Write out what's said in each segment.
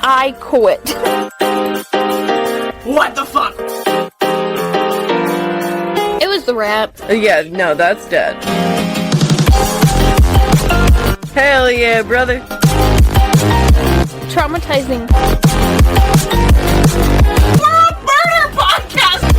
I quit. What the fuck? It was the rat. Yeah, no, that's dead. Hell yeah, brother. Traumatizing. Murder podcast!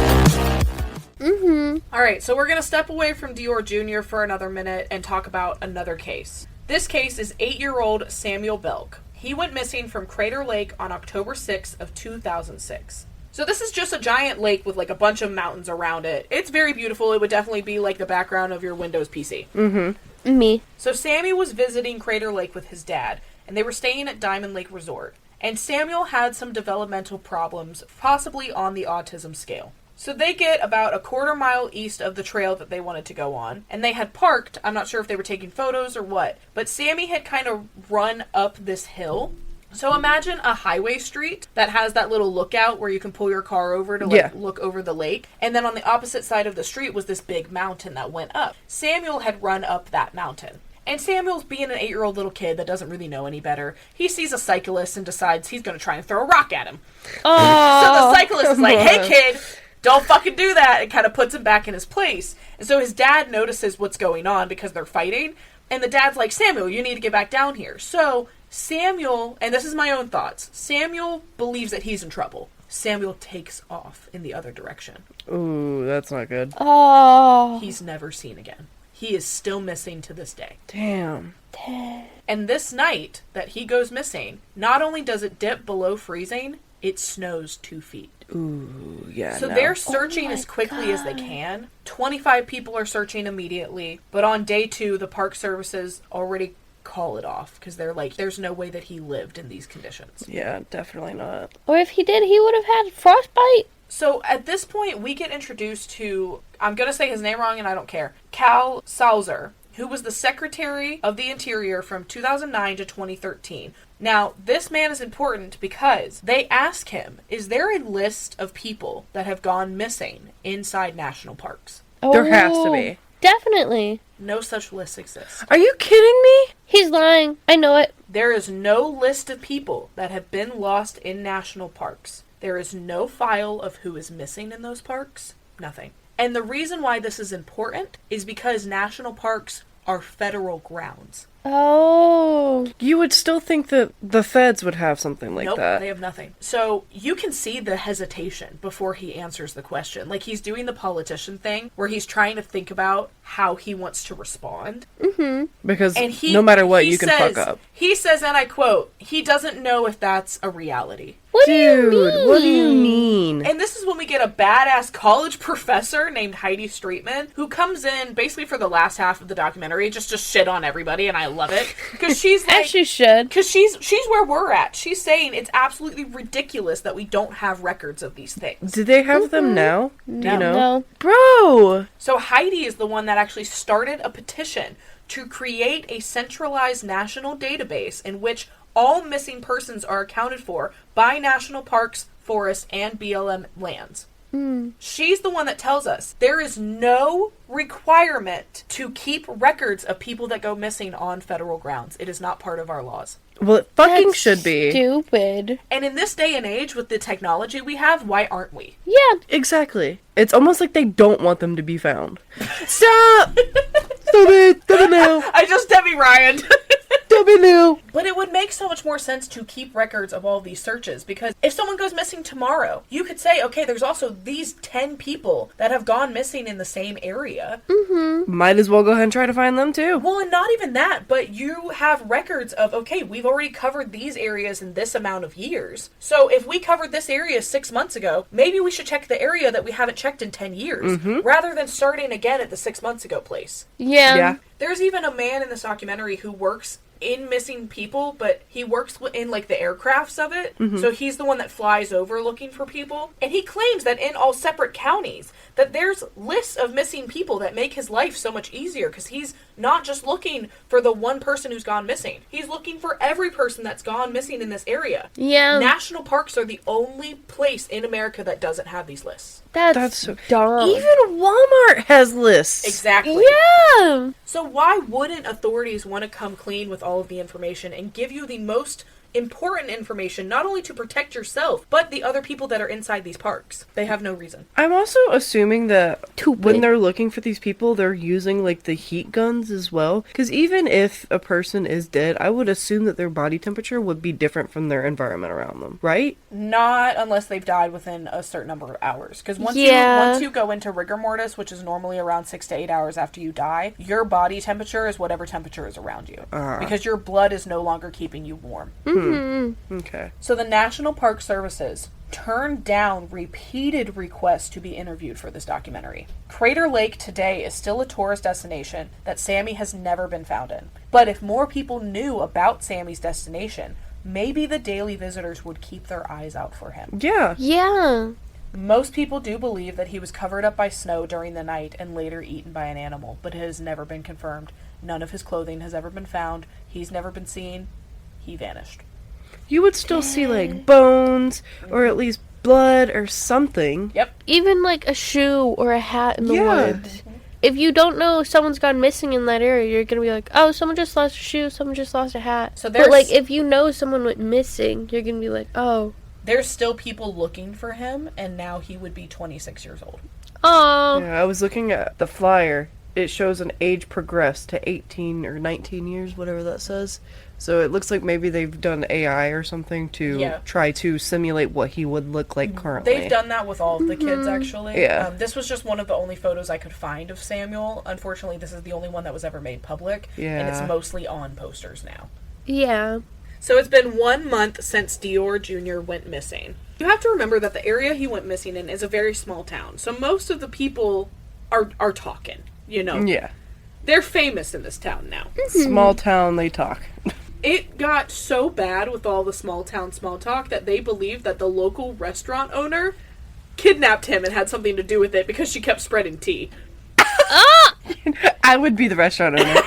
Alright, so we're gonna step away from Deorr Jr. for another minute and talk about another case. This case is 8-year-old Samuel Belk. He went missing from Crater Lake on October 6th of 2006. So this is just a giant lake with like a bunch of mountains around it. It's very beautiful. It would definitely be like the background of your Windows PC. Mm-hmm. Me. So Sammy was visiting Crater Lake with his dad, and they were staying at Diamond Lake Resort. And Samuel had some developmental problems, possibly on the autism scale. So they get about a quarter-mile east of the trail that they wanted to go on, and they had parked. I'm not sure if they were taking photos or what, but Sammy had kind of run up this hill. So imagine a highway street that has that little lookout where you can pull your car over to look over the lake, and then on the opposite side of the street was this big mountain that went up. Samuel had run up that mountain. And Samuel's being an 8-year-old little kid that doesn't really know any better. He sees a cyclist and decides he's going to try and throw a rock at him. Oh, So the cyclist is like, hey kid, don't fucking do that, and kind of puts him back in his place. And so his dad notices what's going on because they're fighting, and the dad's like, Samuel, you need to get back down here. So Samuel, and this is my own thoughts, Samuel believes that he's in trouble. Samuel takes off in the other direction. Ooh, that's not good. Oh. He's never seen again. He is still missing to this day. Damn. And this night that he goes missing, not only does it dip below freezing, it snows 2 feet. Ooh, yeah. So no. they're searching as quickly as they can. 25 people are searching immediately, but on day 2, the park services already call it off because they're like, there's no way that he lived in these conditions. Yeah, definitely not. Or if he did, he would have had frostbite. So at this point, we get introduced to, I'm going to say his name wrong and I don't care, Cal Salzer, who was the Secretary of the Interior from 2009 to 2013. Now, this man is important because they ask him, is there a list of people that have gone missing inside national parks? There has to be. Definitely. No such list exists. Are you kidding me? He's lying. I know it. There is no list of people that have been lost in national parks. There is no file of who is missing in those parks. Nothing. And the reason why this is important is because national parks are federal grounds. Oh. You would still think that the feds would have something like Nope, that. they have nothing. So you can see the hesitation before he answers the question. Like he's doing the politician thing where he's trying to think about how he wants to respond. Because And he, no matter what, he you can says, fuck up. He says, and I quote, he doesn't know if that's a reality. What do you mean? What do you mean? And this is when we get a badass college professor named Heidi Streetman, who comes in basically for the last half of the documentary just to shit on everybody, and I love it. Because she's like, As she should. because she's where we're at. She's saying it's absolutely ridiculous that we don't have records of these things. Do they have them now? Do you know? No. Bro! So Heidi is the one that actually started a petition to create a centralized national database in which all missing persons are accounted for by national parks, forests, and BLM lands. She's the one that tells us there is no requirement to keep records of people that go missing on federal grounds. It is not part of our laws. Well, it fucking That's should be. stupid. And in this day and age, with the technology we have, why aren't we? Yeah. Exactly. It's almost like they don't want them to be found. Stop! Stop it! Stop it now! I just Debbie Ryan. Stop it now! But it would make so much more sense to keep records of all these searches, because if someone goes missing tomorrow, you could say, okay, there's also these 10 people that have gone missing in the same area. Might as well go ahead and try to find them too. Well, and not even that, but you have records of, okay, we've already covered these areas in this amount of years. So if we covered this area 6 months ago, maybe we should check the area that we haven't checked in 10 years, rather than starting again at the 6 months ago place. Yeah. There's even a man in this documentary who works in missing people, but he works in like the aircrafts of it. So he's the one that flies over looking for people. And he claims that in all separate counties that there's lists of missing people that make his life so much easier, because he's not just looking for the one person who's gone missing. He's looking for every person that's gone missing in this area. Yeah. National parks are the only place in America that doesn't have these lists. That's so dumb. Even Walmart has lists. Exactly. Yeah. So why wouldn't authorities want to come clean with all all of the information and give you the most important information, not only to protect yourself, but the other people that are inside these parks. They have no reason. I'm also assuming that Stupid. when they're looking for these people, they're using, like, the heat guns as well. Because even if a person is dead, I would assume that their body temperature would be different from their environment around them, right? Not unless they've died within a certain number of hours. Because once you go into rigor mortis, which is normally around 6 to 8 hours after you die, your body temperature is whatever temperature is around you. Because your blood is no longer keeping you warm. Okay. So the National Park Services turned down repeated requests to be interviewed for this documentary. Crater Lake today is still a tourist destination that Sammy has never been found in. But if more people knew about Sammy's destination, maybe the daily visitors would keep their eyes out for him. Yeah. Yeah. Most people do believe that he was covered up by snow during the night and later eaten by an animal, but it has never been confirmed. None of his clothing has ever been found. He's never been seen. He vanished. You would still see, like, bones, or at least blood, or something. Yep. Even like a shoe or a hat in the Yeah. woods. If you don't know someone's gone missing in that area, you're gonna be like, oh, someone just lost a shoe, someone just lost a hat. So but like, if you know someone went missing, you're gonna be like, oh. There's still people looking for him, and now he would be 26 years old. Oh. Yeah, I was looking at the flyer. It shows an age progressed to 18 or 19 years, whatever that says. So it looks like maybe they've done AI or something to try to simulate what he would look like currently. They've done that with all of the kids, actually. Yeah. This was just one of the only photos I could find of Samuel. Unfortunately, this is the only one that was ever made public. Yeah. And it's mostly on posters now. Yeah. So it's been 1 month since Deorr Jr. went missing. You have to remember that the area he went missing in is a very small town. So most of the people are talking, you know. Yeah. They're famous in this town now. Small town, they talk. It got so bad with all the small town small talk that they believed that the local restaurant owner kidnapped him and had something to do with it because she kept spreading tea. I would be the restaurant owner.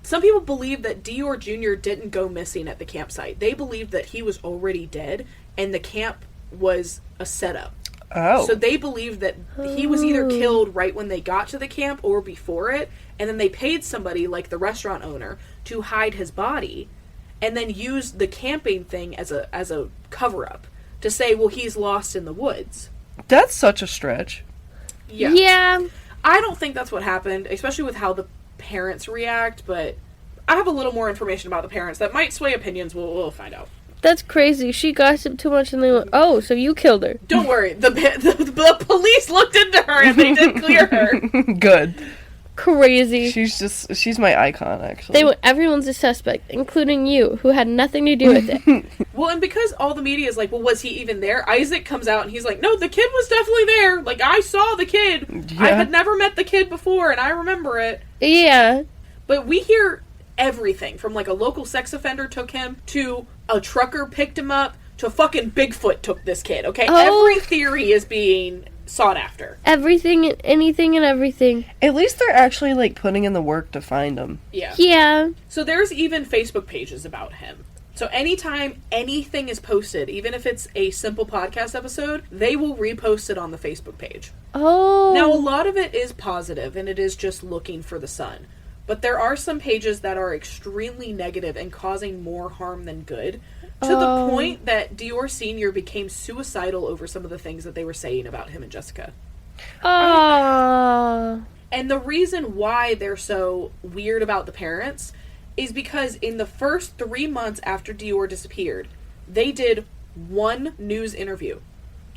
Some people believe that Deorr Jr. didn't go missing at the campsite. They believed that he was already dead and the camp was a setup. Oh. So they believed that he was either killed right when they got to the camp or before it, and then they paid somebody, like the restaurant owner, to hide his body, and then used the camping thing as a cover-up to say, well, he's lost in the woods. That's such a stretch. Yeah. I don't think that's what happened, especially with how the parents react, but I have a little more information about the parents that might sway opinions. We'll find out. That's crazy. She gossiped too much and they went, oh, so you killed her. Don't worry. The police looked into her and they did clear her. Good. Crazy. She's my icon, actually. They went, everyone's a suspect, including you, who had nothing to do with it. Well, and because all the media is like, well, was he even there? Isaac comes out and he's like, no, the kid was definitely there. Like, I saw the kid. Yeah. I had never met the kid before and I remember it. Yeah. But we hear everything from, like, a local sex offender took him to a trucker picked him up to fucking Bigfoot took this kid, okay? Oh. Every theory is being sought after. Everything, anything and everything. At least they're actually, like, putting in the work to find him. Yeah. Yeah. So there's even Facebook pages about him. So anytime anything is posted, even if it's a simple podcast episode, they will repost it on the Facebook page. Oh. Now, a lot of it is positive, and it is just looking for the sun. But there are some pages that are extremely negative and causing more harm than good, to the point that Deorr Sr. became suicidal over some of the things that they were saying about him and Jessica. Oh. And the reason why they're so weird about the parents is because in the first 3 months after Deorr disappeared, they did one news interview.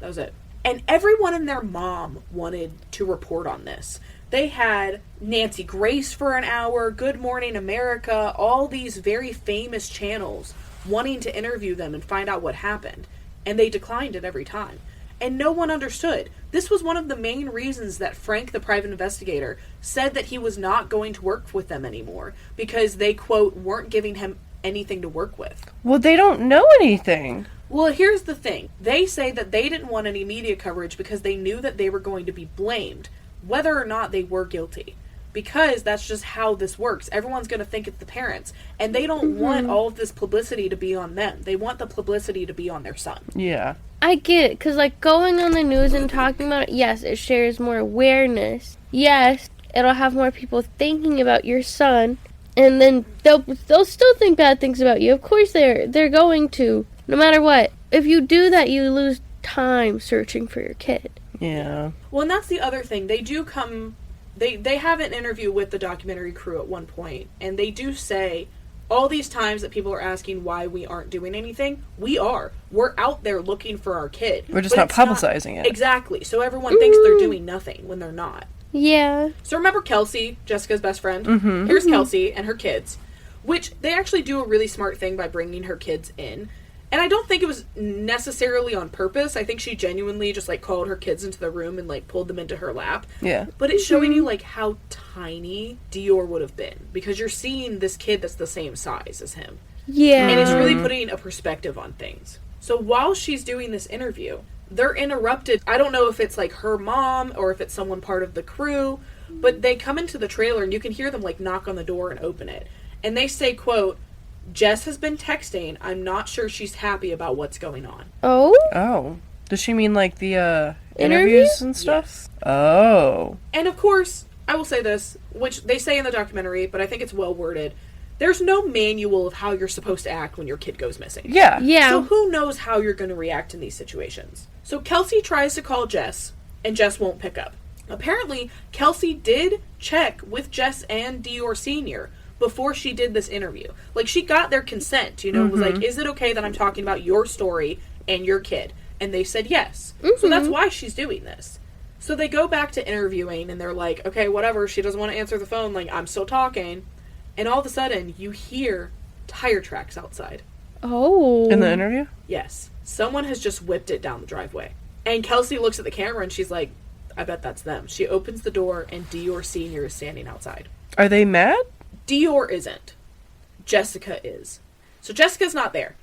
That was it. And everyone and their mom wanted to report on this. They had Nancy Grace for an hour, Good Morning America, all these very famous channels wanting to interview them and find out what happened. And they declined it every time. And no one understood. This was one of the main reasons that Frank, the private investigator, said that he was not going to work with them anymore. Because they, quote, weren't giving him anything to work with. Well, they don't know anything. Well, here's the thing. They say that they didn't want any media coverage because they knew that they were going to be blamed, whether or not they were guilty. Because that's just how this works. Everyone's going to think it's the parents. And they don't want all of this publicity to be on them. They want the publicity to be on their son. Yeah. I get it, because, like, going on the news and talking about it, yes, it shares more awareness. Yes, it'll have more people thinking about your son. And then they'll still think bad things about you. Of course they're going to, no matter what. If you do that, you lose time searching for your kid. Yeah. Well, and that's the other thing. They do come... They have an interview with the documentary crew at one point, and they do say, all these times that people are asking why we aren't doing anything, we are. We're out there looking for our kid. We're just not publicizing it. Exactly. So everyone thinks they're doing nothing when they're not. Yeah. So remember Kelsey, Jessica's best friend? Mm-hmm. Here's Kelsey and her kids, which they actually do a really smart thing by bringing her kids in. And I don't think it was necessarily on purpose. I think she genuinely just, like, called her kids into the room and, like, pulled them into her lap. Yeah. But it's showing you, like, how tiny Deorr would have been. Because you're seeing this kid that's the same size as him. Yeah. And it's really putting a perspective on things. So while she's doing this interview, they're interrupted. I don't know if it's, like, her mom or if it's someone part of the crew. But they come into the trailer and you can hear them, like, knock on the door and open it. And they say, quote, Jess has been texting. I'm not sure she's happy about what's going on. Oh? Oh. Does she mean, like, the Interview? interviews and stuff? Yes. Oh. And of course, I will say this, which they say in the documentary, but I think it's well worded. There's no manual of how you're supposed to act when your kid goes missing. Yeah. Yeah. So who knows how you're going to react in these situations? So Kelsey tries to call Jess, and Jess won't pick up. Apparently, Kelsey did check with Jess and Deorr Sr. before she did this interview. Like, she got their consent, you know, was like, is it okay that I'm talking about your story and your kid? And they said yes. So that's why she's doing this. So they go back to interviewing, and they're like, okay, whatever, she doesn't want to answer the phone, like, I'm still talking. And all of a sudden, you hear tire tracks outside. Oh. In the interview? Yes. Someone has just whipped it down the driveway. And Kelsey looks at the camera, and she's like, I bet that's them. She opens the door, and Deorr Sr. is standing outside. Are they mad? Deorr isn't. Jessica is. So Jessica's not there.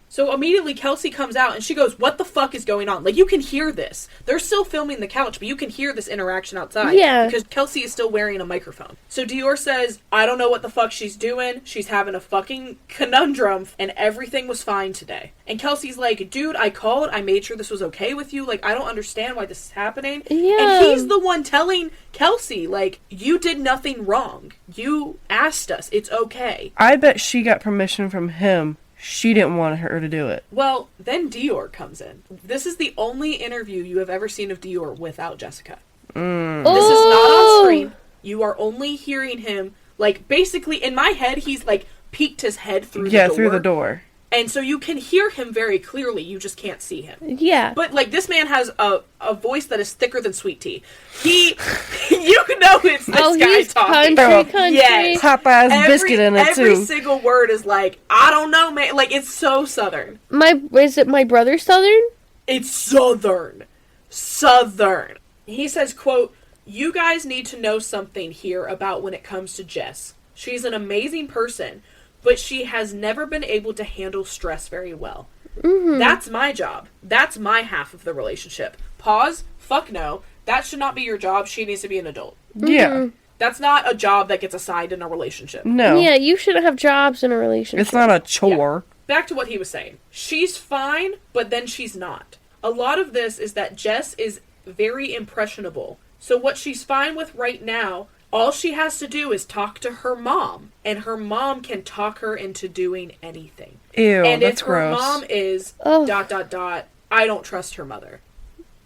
So immediately Kelsey comes out and she goes, what the fuck is going on? Like, you can hear this. They're still filming the couch, but you can hear this interaction outside. Yeah. Because Kelsey is still wearing a microphone. So Deorr says, I don't know what the fuck she's doing. She's having a fucking conundrum and everything was fine today. And Kelsey's like, dude, I called. I made sure this was okay with you. Like, I don't understand why this is happening. Yeah. And he's the one telling Kelsey, like, you did nothing wrong. You asked us. It's okay. I bet she got permission from him. She didn't want her to do it. Well, then Deorr comes in. This is the only interview you have ever seen of Deorr without Jessica. This is not on screen. You are only hearing him, like, basically, in my head, he's, like, peeked his head through the door. Yeah, through the door. And so you can hear him very clearly, you just can't see him. Yeah. But, like, this man has a voice that is thicker than sweet tea. You know it's this guy he's talking. country. Yes. Popeye's biscuit in it, too. Every single word is like, I don't know, man. Like, it's so Southern. Is it my brother Southern? It's Southern. Southern. He says, quote, you guys need to know something here about when it comes to Jess. She's an amazing person, but she has never been able to handle stress very well. That's my job. That's my half of the relationship. Pause. Fuck no. That should not be your job. She needs to be an adult. Yeah. That's not a job that gets assigned in a relationship. No. Yeah, you shouldn't have jobs in a relationship. It's not a chore. Yeah. Back to what he was saying. She's fine, but then she's not. A lot of this is that Jess is very impressionable. So what she's fine with right now, all she has to do is talk to her mom, and her mom can talk her into doing anything. Ew, and that's if her gross. mom is ... I don't trust her mother.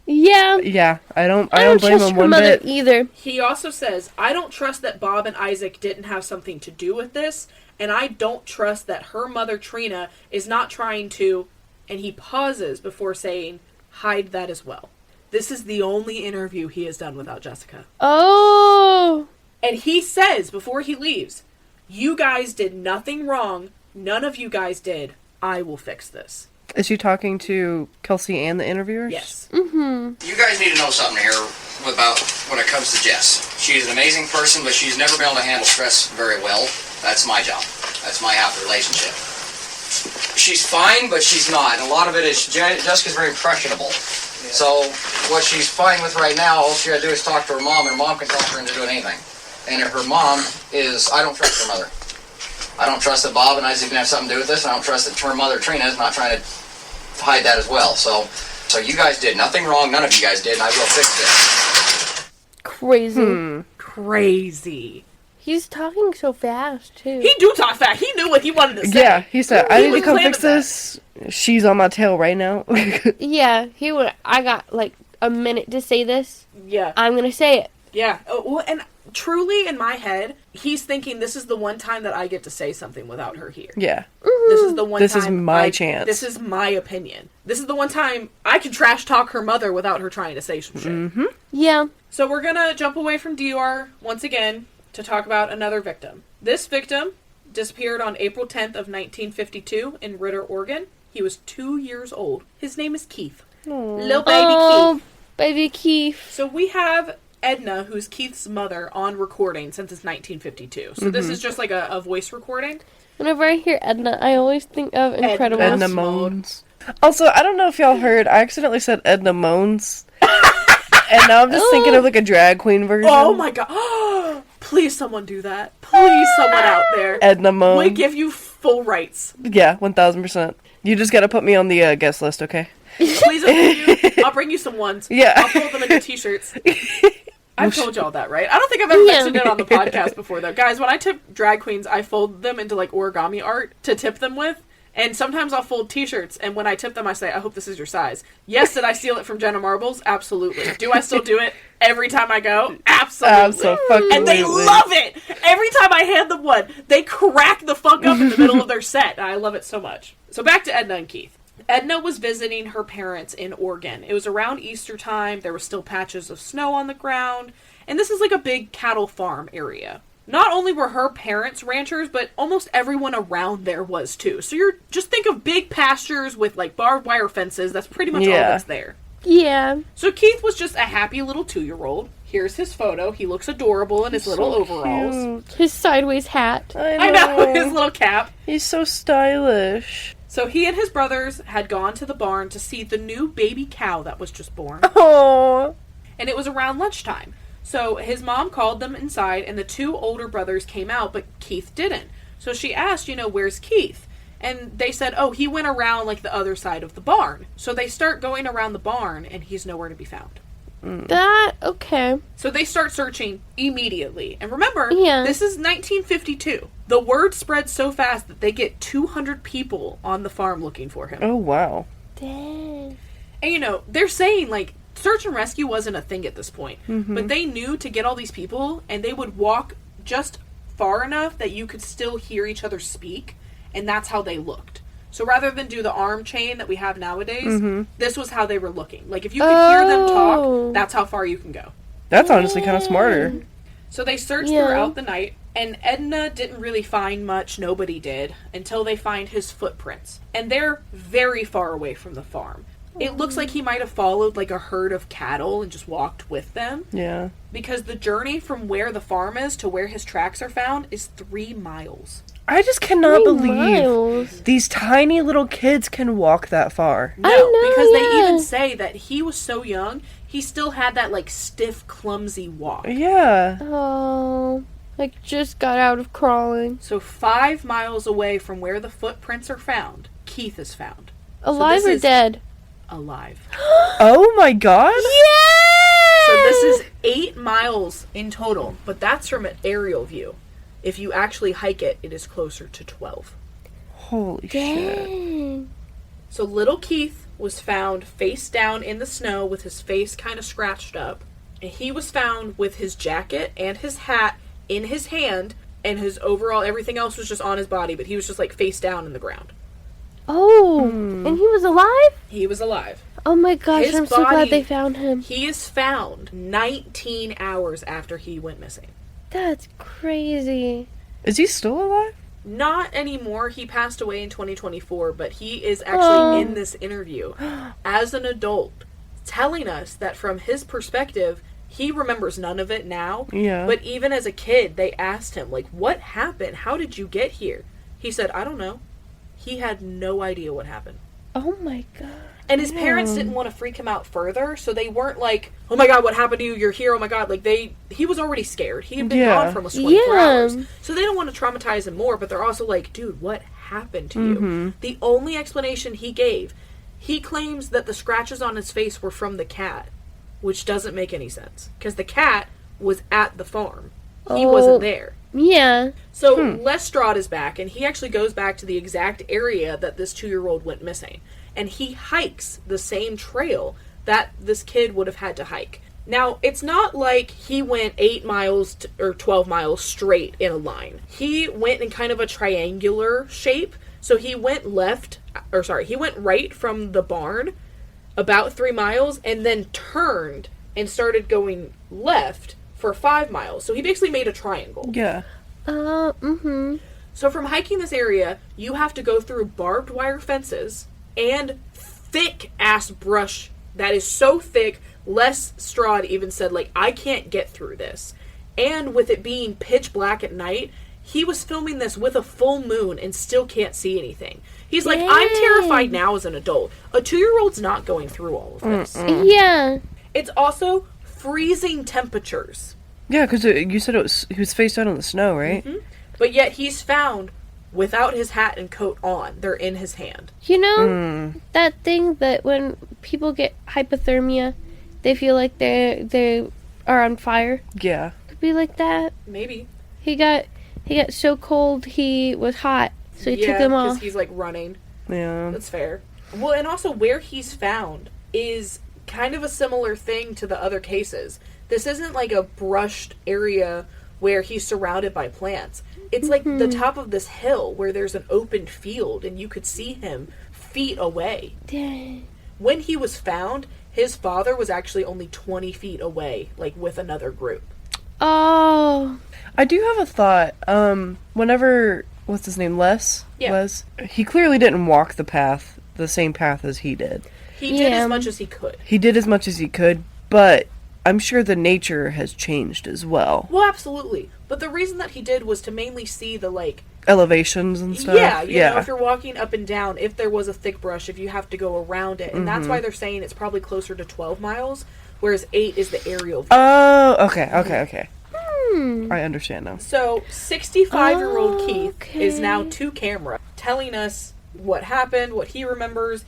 Yeah. Yeah, I don't I don't blame trust him her one mother bit. either. He also says, I don't trust that Bob and Isaac didn't have something to do with this, and I don't trust that her mother Trina is not trying to, and he pauses before saying, hide that as well. This is the only interview he has done without Jessica. Oh. And he says, before he leaves, you guys did nothing wrong. None of you guys did. I will fix this. Is she talking to Kelsey and the interviewers? Yes. You guys need to know something here about when it comes to Jess. She's an amazing person, but she's never been able to handle stress very well. That's my job. That's my half of the relationship. She's fine, but she's not. And a lot of it is Jessica's very impressionable. So what she's fine with right now, all she got to do is talk to her mom, and her mom can talk her into doing anything. And if her mom is, I don't trust her mother. I don't trust that Bob and Isaac can have something to do with this, and I don't trust that her mother, Trina, is not trying to hide that as well. So you guys did nothing wrong, none of you guys did, and I will fix this. Crazy. Crazy. He's talking so fast, too. He do talk fast. He knew what he wanted to say. Yeah, he said, I need to was come planning fix this. She's on my tail right now. Yeah, he would. I got, like, a minute to say this. Yeah. I'm gonna say it. Yeah. Oh, well, and truly, in my head, he's thinking this is the one time that I get to say something without her here. Yeah. This is the one This time is my chance. This is my opinion. This is the one time I can trash talk her mother without her trying to say some shit. Mm-hmm. Yeah. So we're gonna jump away from Deorr once again to talk about another victim. This victim disappeared on April 10th of 1952 in Ritter, Oregon. He was 2 years old. His name is Keith. Little baby Keith. Baby Keith. So we have Edna, who's Keith's mother, on recording since it's 1952. So this is just like a voice recording. Whenever I hear Edna, I always think of Incredibles. Edna Moans. Also, I don't know if y'all heard, I accidentally said Edna Moans. And now I'm just thinking of like a drag queen version. Oh my god. Please someone do that. Please someone out there. Edna Moans. We give you full rights. Yeah, 1000%. You just gotta put me on the guest list, okay? Please, I'll bring you some ones. Yeah. I'll fold them into t-shirts. I've told y'all that, right? I don't think I've ever mentioned it on the podcast before, though. Guys, when I tip drag queens, I fold them into, like, origami art to tip them with. And sometimes I'll fold t-shirts, and when I tip them, I say, I hope this is your size. Yes, did I steal it from Jenna Marbles? Absolutely. Do I still do it every time I go? Absolutely. And they love it! Every time I hand them one, they crack the fuck up in the middle of their set. And I love it so much. So back to Edna and Keith. Edna was visiting her parents in Oregon. It was around Easter time. There were still patches of snow on the ground. And this is like a big cattle farm area. Not only were her parents ranchers, but almost everyone around there was too. So you're just think of big pastures with like barbed wire fences. That's pretty much all that's there. Yeah. So Keith was just a happy little 2-year-old. Here's his photo. He looks adorable in his little overalls. Cute. His sideways hat. I know, his little cap. He's so stylish. So he and his brothers had gone to the barn to see the new baby cow that was just born. Oh. And it was around lunchtime. So his mom called them inside, and the 2 older brothers came out, but Keith didn't. So she asked, where's Keith? And they said, oh, he went around, like, the other side of the barn. So they start going around the barn, and he's nowhere to be found. Okay. So they start searching immediately. And remember, Yeah. this is 1952. The word spread so fast that they get 200 people on the farm looking for him. Oh, wow. Dang. And, they're saying, like, search and rescue wasn't a thing at this point. But they knew to get all these people, and they would walk just far enough that you could still hear each other speak, and that's how they looked. So rather than do the arm chain that we have nowadays, this was how they were looking. Like, if you could hear them talk, that's how far you can go. That's honestly kind of smarter. So they searched throughout the night, and Edna didn't really find much, nobody did, until they find his footprints. And they're very far away from the farm. It looks like he might have followed, like, a herd of cattle and just walked with them. Yeah. Because the journey from where the farm is to where his tracks are found is 3 miles. I just cannot 3 believe miles. these tiny little kids can walk that far. No, I know, because they yeah. even say that he was so young, he still had that, like, stiff, clumsy walk. Yeah. Oh. Like, just got out of crawling. So 5 miles away from where the footprints are found, Keith is found. Alive this or is- dead? Alive. Oh my god. Yeah! So this is 8 miles in total, but that's from an aerial view. If you actually hike it, it is closer to 12. Holy shit. Dang. So little Keith was found face down in the snow with his face kind of scratched up. And he was found with his jacket and his hat in his hand, and his overall, everything else was just on his body, but he was just like face down in the ground. Oh, and he was alive? He was alive. Oh my gosh, His I'm so glad body- they found him. He is found 19 hours after he went missing. That's crazy. Is he still alive? Not anymore. He passed away in 2024, but he is actually in this interview as an adult, telling us that from his perspective, he remembers none of it now. Yeah. But even as a kid, they asked him, like, what happened? How did you get here? He said, I don't know. He had no idea what happened. Oh my god. And his parents didn't want to freak him out further, so they weren't like, oh my god, what happened to you? You're here, oh my god. Like, he was already scared. He had been gone for almost 24 hours. So they don't want to traumatize him more, but they're also like, dude, what happened to you? The only explanation he gave, he claims that the scratches on his face were from the cat, which doesn't make any sense. Because the cat was at the farm. He wasn't there. Yeah. So Les Stroud is back, and he actually goes back to the exact area that this 2-year-old went missing. And he hikes the same trail that this kid would have had to hike. Now, it's not like he went 8 miles or 12 miles straight in a line. He went in kind of a triangular shape. So he went he went right from the barn about 3 miles and then turned and started going left for 5 miles. So he basically made a triangle. Yeah. So from hiking this area, you have to go through barbed wire fences and thick-ass brush that is so thick, Les Stroud even said, like, I can't get through this. And with it being pitch black at night, he was filming this with a full moon and still can't see anything. He's like, I'm terrified now as an adult. A 2-year-old's not going through all of this. Yeah. It's also freezing temperatures. Yeah, because you said he was face down in the snow, right? But yet he's found without his hat and coat on. They're in his hand. You know, that thing that when people get hypothermia, they feel like they are on fire? Yeah. Could be like that. Maybe. He got so cold he was hot, so he took them Yeah, off. because he's like running. Yeah. That's fair. Well, and also where he's found is kind of a similar thing to the other cases. This isn't like a brushed area where he's surrounded by plants. It's like the top of this hill where there's an open field and you could see him feet away. Dang. When he was found, his father was actually only 20 feet away, like with another group. Oh. I do have a thought. Whenever, what's his name, Les? Yeah. Les? He clearly didn't walk the same path as he did. He did Yeah. as much as he could. He did as much as he could, but I'm sure the nature has changed as well. Well, absolutely. But the reason that he did was to mainly see the, like... Elevations and stuff. Yeah, you know, if you're walking up and down, if there was a thick brush, if you have to go around it. And that's why they're saying it's probably closer to 12 miles, whereas 8 is the aerial view. Oh, okay. I understand now. So, 65-year-old Keith is now to camera, telling us what happened, what he remembers,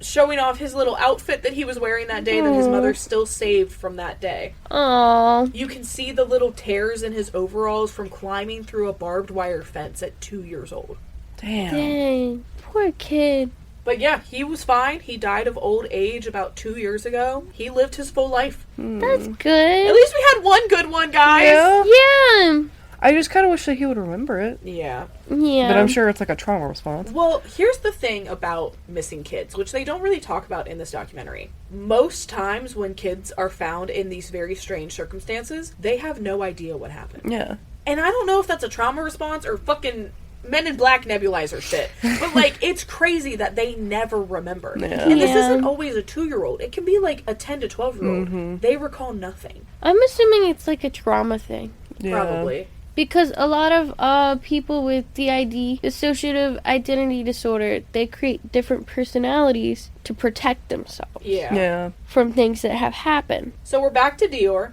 showing off his little outfit that he was wearing that day that his mother still saved from that day. Aww. You can see the little tears in his overalls from climbing through a barbed wire fence at 2 years old. Damn. Dang. Poor kid. But yeah, he was fine. He died of old age about 2 years ago. He lived his full life. That's good. At least we had one good one, guys. Yeah. Yeah. I just kind of wish that he would remember it. Yeah. Yeah. But I'm sure it's like a trauma response. Well, here's the thing about missing kids, which they don't really talk about in this documentary. Most times when kids are found in these very strange circumstances, they have no idea what happened. Yeah. And I don't know if that's a trauma response or fucking Men in Black nebulizer shit. But, like, it's crazy that they never remember. Yeah. And this Yeah. isn't always a 2-year-old. It can be, like, a 10 to 12-year-old. They recall nothing. I'm assuming it's like a trauma thing. Yeah. Probably. Because a lot of people with DID, dissociative identity disorder, they create different personalities to protect themselves Yeah. from things that have happened. So we're back to Deorr.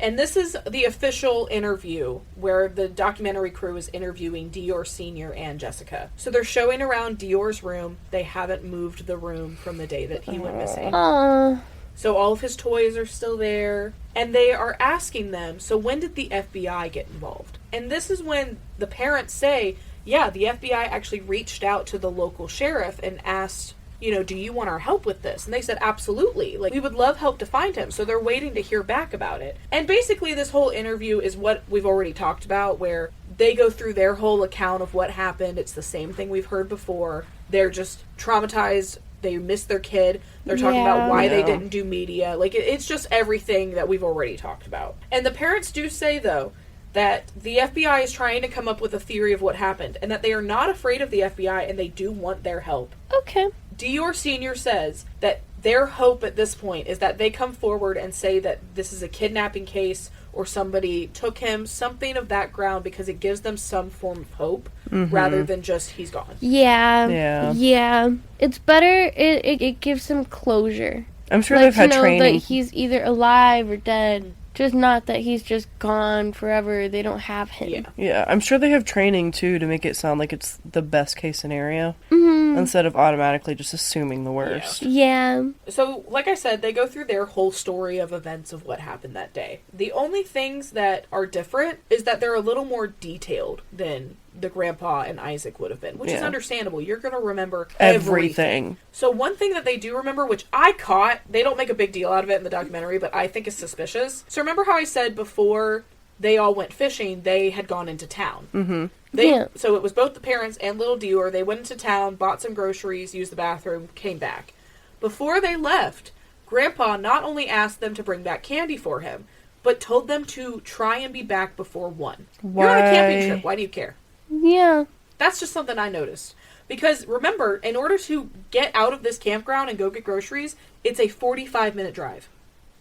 And this is the official interview where the documentary crew is interviewing Deorr Sr. and Jessica. So they're showing around Deorr's room. They haven't moved the room from the day that he went missing. Aww. So all of his toys are still there. And they are asking them, so when did the FBI get involved? And this is when the parents say, yeah, the FBI actually reached out to the local sheriff and asked, you know, do you want our help with this? And they said, absolutely. Like, we would love help to find him. So they're waiting to hear back about it. And basically this whole interview is what we've already talked about, where they go through their whole account of what happened. It's the same thing we've heard before. They're just traumatized. They miss their kid. They're talking about why they didn't do media. Like, it's just everything that we've already talked about. And the parents do say, though, that the FBI is trying to come up with a theory of what happened, and that they are not afraid of the FBI, and they do want their help. Okay. Deorr Sr. says that their hope at this point is that they come forward and say that this is a kidnapping case or somebody took him, something of that ground, because it gives them some form of hope rather than just he's gone. Yeah. Yeah. It's better. It gives them closure. I'm sure like, they've had to know training. that he's either alive or dead. Just not that he's just gone forever. They don't have him. Yeah. Yeah, I'm sure they have training too to make it sound like it's the best case scenario. Mm-hmm. instead of automatically just assuming the worst. Yeah. So, like I said, they go through their whole story of events of what happened that day. The only things that are different is that they're a little more detailed than the grandpa and Isaac would have been, which is understandable. You're going to remember everything. So one thing that they do remember, which I caught, they don't make a big deal out of it in the documentary, but I think is suspicious. So remember how I said before they all went fishing, they had gone into town. Mm-hmm. So it was both the parents and little Deorr. They went into town, bought some groceries, used the bathroom, came back. Before they left, Grandpa not only asked them to bring back candy for him, but told them to try and be back before 1. Why? You're on a camping trip. Why do you care? Yeah. That's just something I noticed. Because remember, in order to get out of this campground and go get groceries, it's a 45-minute drive.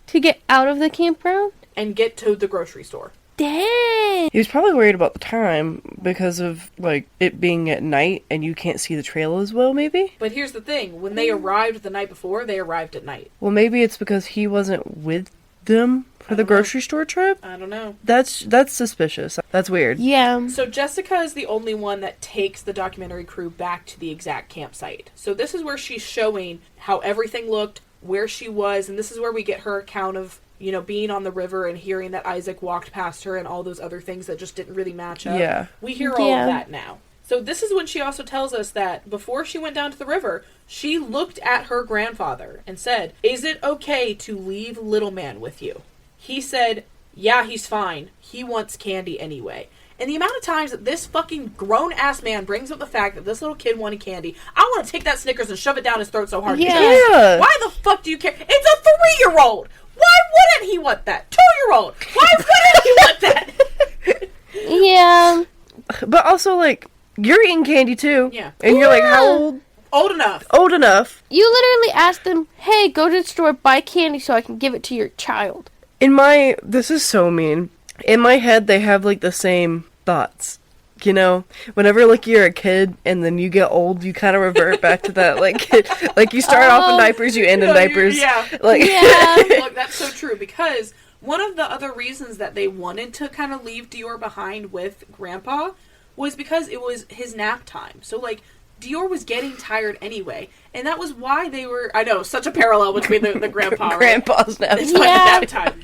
To get out of the campground? And get to the grocery store. Dang! He was probably worried about the time because of, like, it being at night and you can't see the trail as well, maybe? But here's the thing. When they arrived the night before, they arrived at night. Well, maybe it's because he wasn't with them for the grocery store trip? I don't know. That's suspicious. That's weird. Yeah. So Jessica is the only one that takes the documentary crew back to the exact campsite. So this is where she's showing how everything looked, where she was, and this is where we get her account of, you know, being on the river and hearing that Isaac walked past her and all those other things that just didn't really match up. Yeah. We hear all of that now. So this is when she also tells us that before she went down to the river, she looked at her grandfather and said, "Is it okay to leave little man with you?" He said, "Yeah, he's fine. He wants candy anyway." And the amount of times that this fucking grown-ass man brings up the fact that this little kid wanted candy, I want to take that Snickers and shove it down his throat so hard. Yeah. Why the fuck do you care? It's a 3-year-old! Why wouldn't he want that? 2-year-old! Why wouldn't he want that? Yeah. But also, like, you're eating candy too. Yeah. And you're like, how old? Old enough. Old enough. You literally asked them, hey, go to the store, buy candy so I can give it to your child. This is so mean. In my head, they have, like, the same thoughts. You know? Whenever, like, you're a kid and then you get old, you kind of revert back to that, like, kid. Like, you start off in diapers, you end in diapers. Yeah. Like, Look, that's so true, because one of the other reasons that they wanted to kind of leave Deorr behind with Grandpa was because it was his nap time. So, like, Deorr was getting tired anyway, and that was why they were... I know, such a parallel between the grandpa, right? Grandpa's nap It's time. like nap time.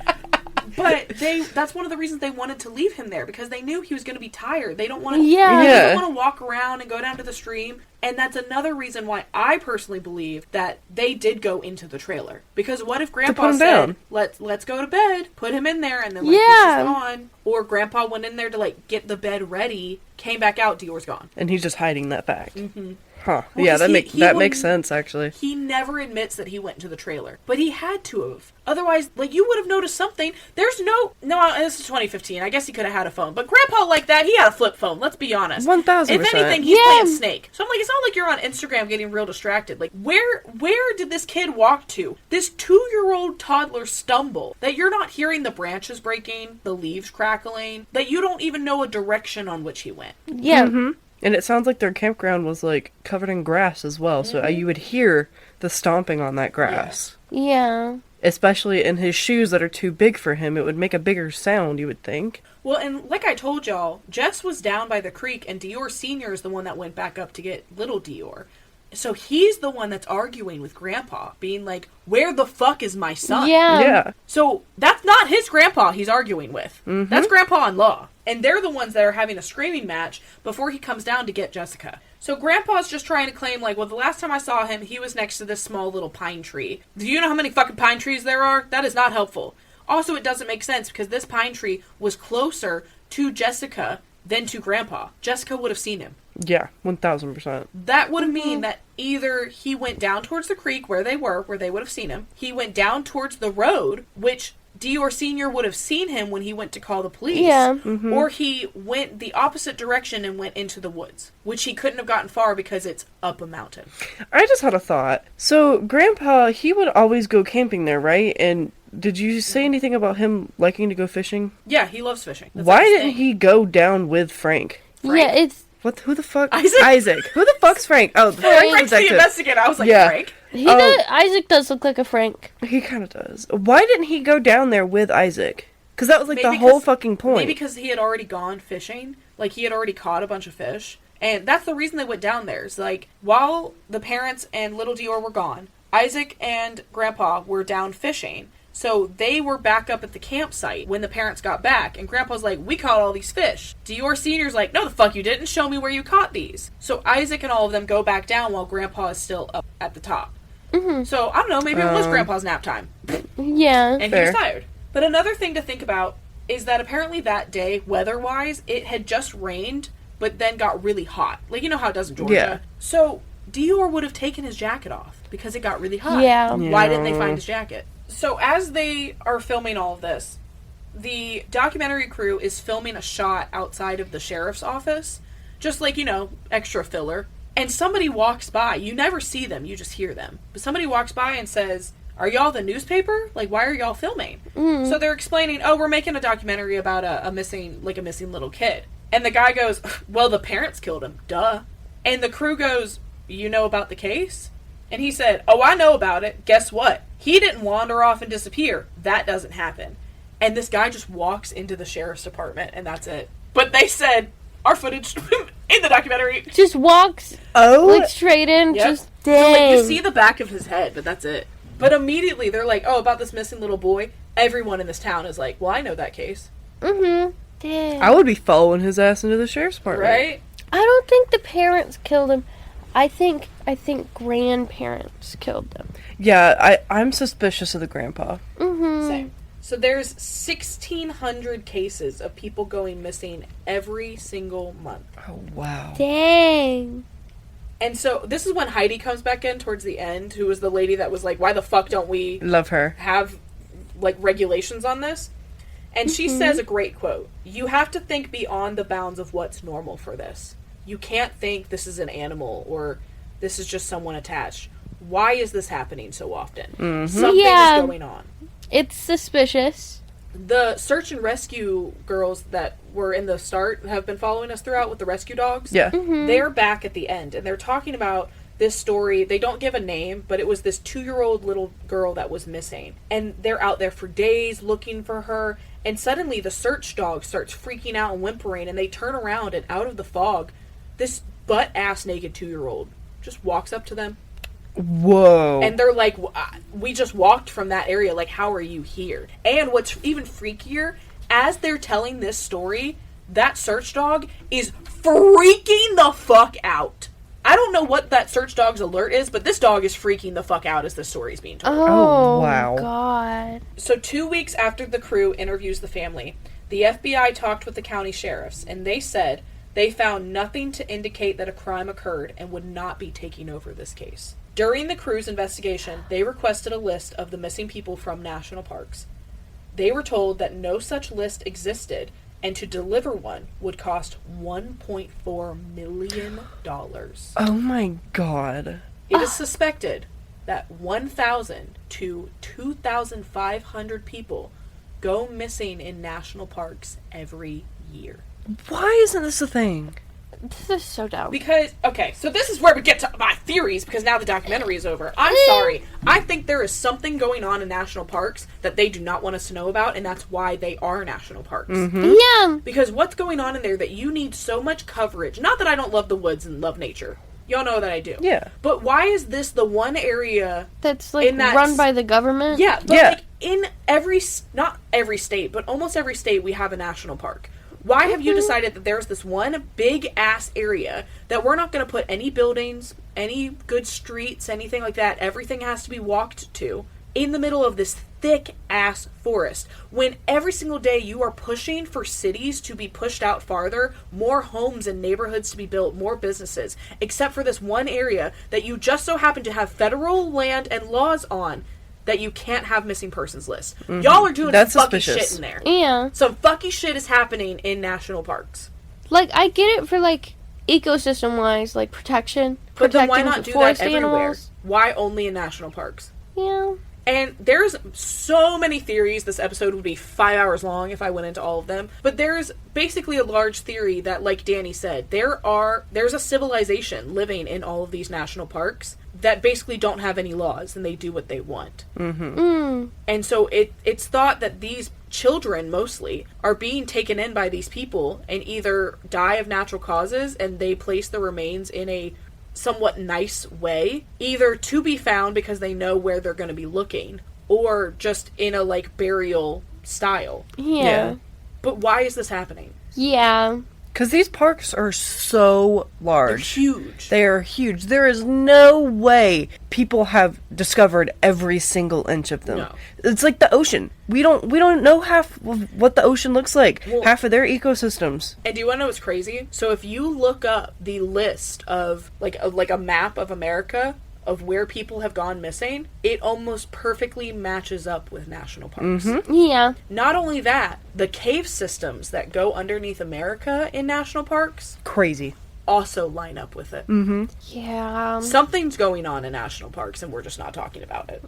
But that's one of the reasons they wanted to leave him there, because they knew he was going to be tired. They don't want to They don't want to walk around and go down to the stream. And that's another reason why I personally believe that they did go into the trailer. Because what if Grandpa said, let's go to bed, put him in there, and then, like, this is gone. Or Grandpa went in there to, like, get the bed ready, came back out, Deorr's gone. And he's just hiding that fact. Mm-hmm. Huh. Well, yeah, that makes sense, actually. He never admits that he went into the trailer. But he had to have. Otherwise, like, you would have noticed something. There's no, this is 2015. I guess he could have had a phone. But Grandpa like that, he had a flip phone. Let's be honest. 1000%. If anything, he's playing Snake. So I'm like, it's not like you're on Instagram getting real distracted. Like, where did this kid walk to? This 2-year-old toddler stumble that you're not hearing the branches breaking, the leaves crackling, that you don't even know a direction on which he went. Yeah. Mm-hmm. And it sounds like their campground was, like, covered in grass as well, so you would hear the stomping on that grass. Yeah. Especially in his shoes that are too big for him, it would make a bigger sound, you would think. Well, and like I told y'all, Jess was down by the creek, and Deorr Sr. is the one that went back up to get little Deorr. So he's the one that's arguing with Grandpa, being like, where the fuck is my son? Yeah. So that's not his grandpa he's arguing with. Mm-hmm. That's Grandpa-in-law. And they're the ones that are having a screaming match before he comes down to get Jessica. So Grandpa's just trying to claim, like, well, the last time I saw him, he was next to this small little pine tree. Do you know how many fucking pine trees there are? That is not helpful. Also, it doesn't make sense because this pine tree was closer to Jessica than to Grandpa. Jessica would have seen him. Yeah, 1000%. That would mean that either he went down towards the creek where they would have seen him. He went down towards the road, which Deorr Sr. would have seen him when he went to call the police. Yeah. Mm-hmm. Or he went the opposite direction and went into the woods, which he couldn't have gotten far because it's up a mountain. I just had a thought. So, Grandpa, he would always go camping there, right? And did you say anything about him liking to go fishing? Yeah, he loves fishing. That's Why like his didn't thing. he go down with Frank? Yeah, it's... What? Who the fuck? Isaac. Who the fuck's Frank? Oh, the Frank's the detective. investigator. I was like, Yeah. Frank? Isaac does look like a Frank. He kind of does. Why didn't he go down there with Isaac? Because that was, like, Maybe the whole 'cause- fucking point. Maybe because he had already gone fishing. Like, he had already caught a bunch of fish. And that's the reason they went down there. It's like, while the parents and little Deorr were gone, Isaac and Grandpa were down fishing. So they were back up at the campsite when the parents got back. And Grandpa's like, we caught all these fish. Deorr Sr.'s like, no the fuck you didn't. Show me where you caught these. So Isaac and all of them go back down while Grandpa is still up at the top. Mm-hmm. So, I don't know, maybe it was Grandpa's nap time. Yeah. And fair. he was tired. But another thing to think about is that apparently that day, weather-wise, it had just rained, but then got really hot. Like, you know how it does in Georgia. Yeah. So, Deorr would have taken his jacket off because it got really hot. Yeah. Why didn't they find his jacket? So, as they are filming all of this, the documentary crew is filming a shot outside of the sheriff's office. Just like, you know, extra filler. And somebody walks by. You never see them, you just hear them. But somebody walks by and says, are y'all the newspaper? Like, why are y'all filming? Mm. So they're explaining, oh, we're making a documentary about a missing little kid. And the guy goes, well, the parents killed him. Duh. And the crew goes, you know about the case? And he said, oh, I know about it. Guess what? He didn't wander off and disappear. That doesn't happen. And this guy just walks into the sheriff's department, and that's it. But they said, our footage in the documentary Just walks like straight in. Yep. Just dang. So, like, you see the back of his head, but that's it. But immediately they're like, oh, about this missing little boy. Everyone in this town is like, well, I know that case. Mm-hmm. Dang. I would be following his ass into the sheriff's department. Right? I don't think the parents killed him. I think grandparents killed them. Yeah, I'm suspicious of the grandpa. Mm-hmm. Same. So there's 1,600 cases of people going missing every single month. Oh, wow. Dang. And so this is when Heidi comes back in towards the end, who was the lady that was like, why the fuck don't we Love her. have, like, regulations on this? And she says a great quote. You have to think beyond the bounds of what's normal for this. You can't think this is an animal or this is just someone attached. Why is this happening so often? Something is going on. It's suspicious. The search and rescue girls that were in the start have been following us throughout with the rescue dogs. Yeah. They're back at the end, and they're talking about this story. They don't give a name, but it was this 2-year-old little girl that was missing. And they're out there for days looking for her, and suddenly the search dog starts freaking out and whimpering, and they turn around, and out of the fog, this butt-ass naked 2-year-old just walks up to them. Whoa. And they're like, we just walked from that area, like, how are you here? And what's even freakier, as they're telling this story, that search dog is freaking the fuck out. I don't know what that search dog's alert is, but this dog is freaking the fuck out as the story's being told. Oh, wow. God. So 2 weeks after the crew interviews the family, the FBI talked with the county sheriffs, and they said they found nothing to indicate that a crime occurred and would not be taking over this case. During the crew's investigation, they requested a list of the missing people from national parks. They were told that no such list existed, and to deliver one would cost $1.4 million. Oh my god. It is suspected that 1,000 to 2,500 people go missing in national parks every year. Why isn't this a thing? This is so dumb. Because, okay, so this is where we get to my theories, because now the documentary is over. I'm sorry. I think there is something going on in national parks that they do not want us to know about, and that's why they are national parks. Yeah. Because what's going on in there that you need so much coverage? Not that I don't love the woods and love nature. Y'all know that I do. Yeah. But why is this the one area That's, like, in that run by the government? Yeah, but Yeah. like in not every state, but almost every state we have a national park. Why have you decided that there's this one big-ass area that we're not going to put any buildings, any good streets, anything like that, everything has to be walked to, in the middle of this thick-ass forest, when every single day you are pushing for cities to be pushed out farther, more homes and neighborhoods to be built, more businesses, except for this one area that you just so happen to have federal land and laws on, that you can't have missing persons list. Y'all are doing That's some fucking suspicious. shit in there. Yeah. Some fucky shit is happening in national parks. Like, I get it for, like, ecosystem-wise, like, protection. But then Protecting why not the do that forest everywhere? animals. Why only in national parks? Yeah. And there's so many theories. This episode would be 5 hours long if I went into all of them. But there's basically a large theory that, like Danny said, there's a civilization living in all of these national parks that basically don't have any laws and they do what they want. And so it's thought that these children mostly are being taken in by these people and either die of natural causes and they place the remains in a somewhat nice way, either to be found because they know where they're going to be looking, or just in a like burial style. Yeah. But why is this happening? Yeah. Because these parks are so large. They're huge. They are huge. There is no way people have discovered every single inch of them. No. It's like the ocean. We don't know half of what the ocean looks like. Well, half of their ecosystems. And do you want to know what's crazy? So if you look up the list of like a map of America of where people have gone missing, it almost perfectly matches up with national parks. Yeah. Not only that, the cave systems that go underneath America in national parks Crazy. also line up with it. Yeah. Something's going on in national parks and we're just not talking about it.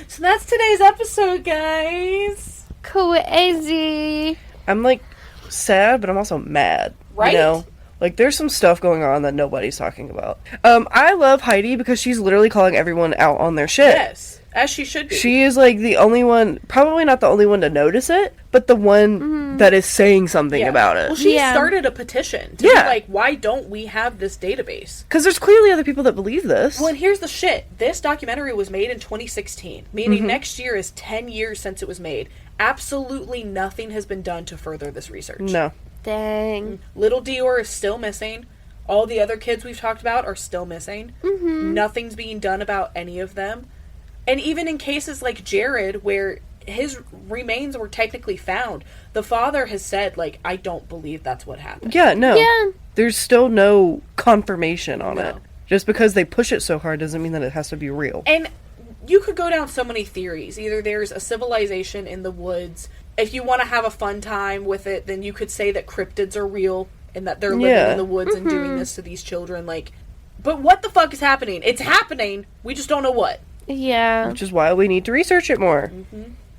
So that's today's episode, guys. Crazy. I'm like sad, but I'm also mad. Right? You know? Like, there's some stuff going on that nobody's talking about. I love Heidi because she's literally calling everyone out on their shit. Yes, as she should be. She is, like, the only one, probably not the only one to notice it, but the one that is saying something about it. Well, she Yeah. started a petition to be like, why don't we have this database? Because there's clearly other people that believe this. Well, and here's the shit. This documentary was made in 2016, meaning next year is 10 years since it was made. Absolutely nothing has been done to further this research. No. Dang. Little Deorr is still missing. All the other kids we've talked about are still missing. Nothing's being done about any of them. And even in cases like Jared, where his remains were technically found, the father has said, like, I don't believe that's what happened. Yeah, no. Yeah. There's still no confirmation on No. it. Just because they push it so hard doesn't mean that it has to be real. And you could go down so many theories. Either there's a civilization in the woods. If you want to have a fun time with it, then you could say that cryptids are real and that they're living in the woods and doing this to these children. Like, but what the fuck is happening? It's happening. We just don't know what. Yeah. Which is why we need to research it more.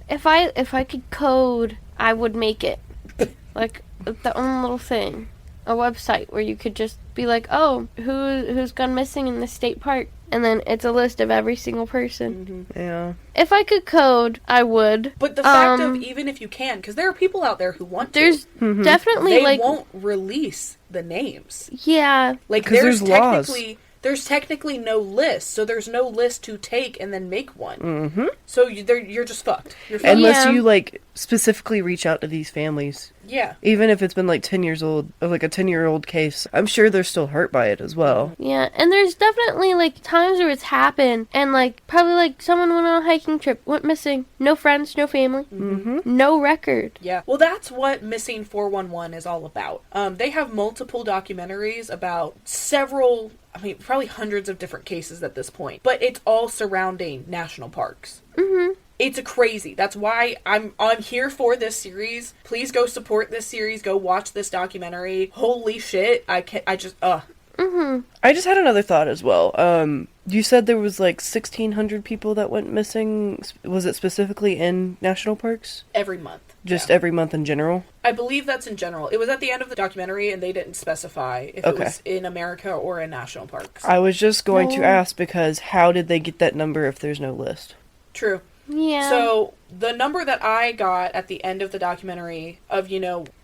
If I could code, I would make it. Like, the own little thing. A website where you could just be like, oh, who's gone missing in the state park? And then it's a list of every single person. Yeah. If I could code, I would. But the fact of even if you can, because there are people out there who want There's to, definitely, they like... won't release the names. Yeah. Like, 'Cause there's there's laws. there's technically no list, so there's no list to take and then make one. So you're just fucked. You're fucked. Unless Yeah. you, like, specifically reach out to these families. Yeah. Even if it's been, like, 10 years old, of, like, a 10-year-old case, I'm sure they're still hurt by it as well. Yeah, and there's definitely, like, times where it's happened, and, like, probably, like, someone went on a hiking trip, went missing, no friends, no family, no record. Yeah. Well, that's what Missing 411 is all about. They have multiple documentaries about several, I mean, probably hundreds of different cases at this point, but it's all surrounding national parks. It's a crazy. That's why I'm here for this series. Please go support this series. Go watch this documentary. Holy shit. I just I just had another thought as well. You said there was, like, 1,600 people that went missing. Was it specifically in national parks? every month. Just Yeah. every month in general? I believe that's in general. It was at the end of the documentary, and they didn't specify if it was in America or in national parks. I was just going to ask because how did they get that number if there's no list? True. Yeah. So the number that I got at the end of the documentary of,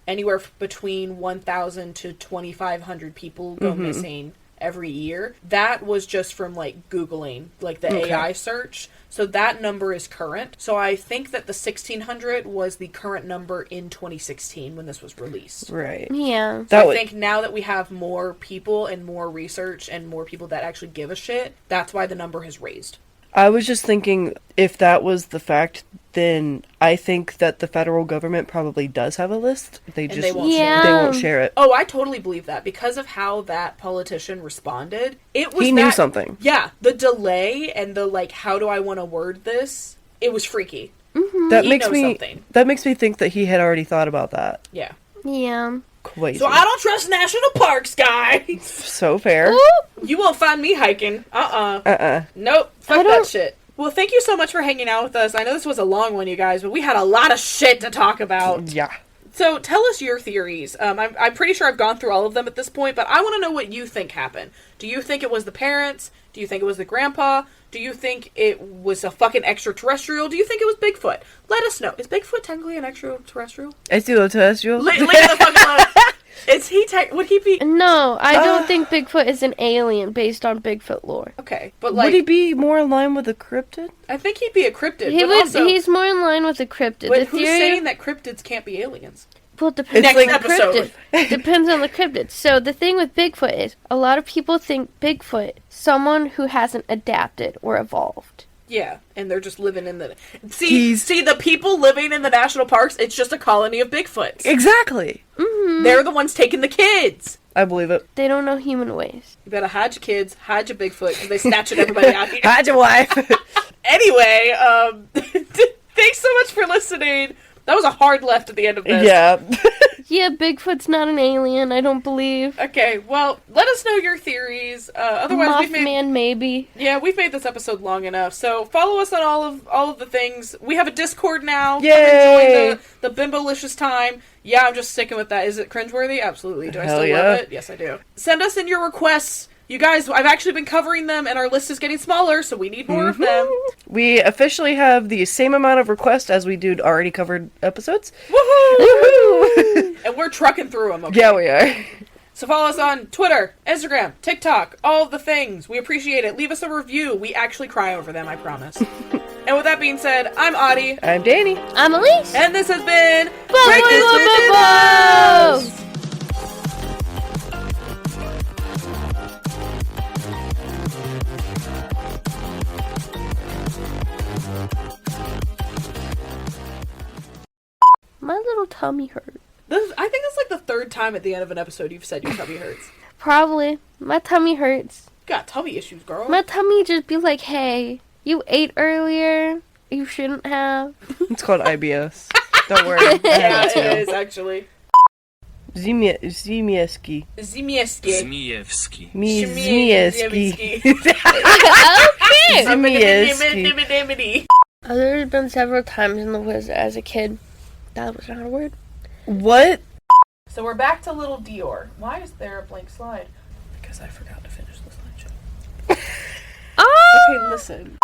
anywhere between 1,000 to 2,500 people go missing every year, that was just from, like, Googling, like, the AI search. So that number is current. So I think that the 1,600 was the current number in 2016 when this was released. Right. Yeah. So I think now that we have more people and more research and more people that actually give a shit, that's why the number has raised. I was just thinking, if that was the fact, then I think that the federal government probably does have a list. They just they won't share it. they won't share it. Oh, I totally believe that. Because of how that politician responded, it was He knew something. Yeah, the delay and the, like, how do I want to word this? It was freaky. That He makes knows me something. that makes me think that he had already thought about that. Yeah. Yeah. Crazy. So I don't trust national parks, guys. So fair. Ooh, You won't find me hiking. Nope. Fuck I that don't- shit. Well, thank you so much for hanging out with us. I know this was a long one, you guys, but we had a lot of shit to talk about. Yeah. So tell us your theories. I'm pretty sure I've gone through all of them at this point, but I want to know what you think happened. Do you think it was the parents? Do you think it was the grandpa? Do you think it was a fucking extraterrestrial? Do you think it was Bigfoot? Let us know. Is Bigfoot technically an extraterrestrial? Extraterrestrial? Leave the fucking alone. Is he would he be? No, I don't think Bigfoot is an alien based on Bigfoot lore. Okay, but like, would he be more in line with a cryptid? I think he'd be a cryptid. He's more in line with a cryptid. But who's saying that cryptids can't be aliens? Well, depends Next on the episode. cryptid. Depends on the cryptid. So the thing with Bigfoot is, a lot of people think Bigfoot, someone who hasn't adapted or evolved. Yeah, and they're just living in the... See, the people living in the national parks, it's just a colony of Bigfoots. Exactly. Mm-hmm. They're the ones taking the kids. I believe it. They don't know human ways. You better hide your kids, hide your Bigfoot, because they snatching everybody out here. Hide your wife. Anyway, thanks so much for listening. That was a hard left at the end of this. Yeah. Yeah, Bigfoot's not an alien, I don't believe. Okay, well, let us know your theories. Otherwise, Mothman, maybe. Yeah, we've made this episode long enough. So follow us on all of the things. We have a Discord now. Yay! Come enjoy the Bimbolicious time. Yeah, I'm just sticking with that. Is it cringeworthy? Absolutely. Do I Hell still yeah. love it? Yes, I do. Send us in your requests. You guys, I've actually been covering them, and our list is getting smaller, so we need more of them. We officially have the same amount of requests as we do already covered episodes. Woohoo! Woohoo! And we're trucking through them, okay? Yeah, we are. So follow us on Twitter, Instagram, TikTok, all of the things. We appreciate it. Leave us a review. We actually cry over them, I promise. And with that being said, I'm Audie. I'm Danny. I'm Elise. And this has been Breakfast with Bimbos! My little tummy hurt. I think that's like the third time at the end of an episode you've said your tummy hurts. Probably. My tummy hurts. You got tummy issues, girl. My tummy just be like, hey, you ate earlier. You shouldn't have. It's called IBS. Don't worry. I Yeah, have it it too. is, actually. Zemieski. Zmieski. Zmievsky. Zmieski. Okay. Zmieski. There's been several times in the woods as a kid. That was not a word. What? So we're back to little Deorr. Why is there a blank slide? Because I forgot to finish the slideshow. Oh! Okay, listen.